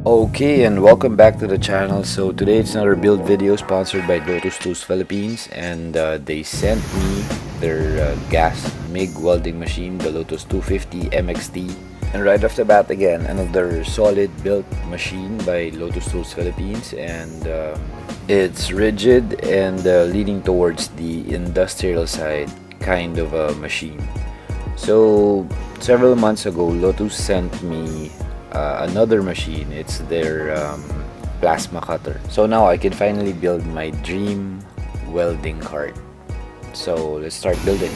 Okay, and welcome back to the channel. So today it's another build video sponsored by Lotus Tools Philippines, and they sent me their gas MIG welding machine, the Lotus 250 MXT. And right off the bat, again, another solid built machine by Lotus Tools Philippines, and it's rigid and leaning towards the industrial side kind of a machine. So several months ago, Lotus sent me another machine. It's their plasma cutter. So now I can finally build my dream welding cart. So let's start building.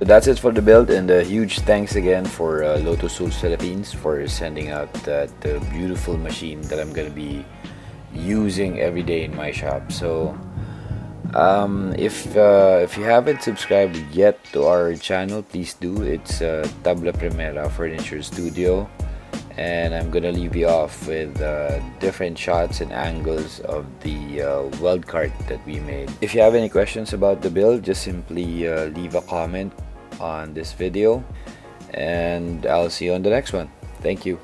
So that's it for the build, and a huge thanks again for Lotus Tools Philippines for sending out that beautiful machine that I'm gonna be using every day in my shop. So if you haven't subscribed yet to our channel, please do. It's Tabla Primera Furniture Studio, and I'm gonna leave you off with different shots and angles of the weld cart that we made. If you have any questions about the build, just simply leave a comment on this video, and I'll see you on the next one. Thank you.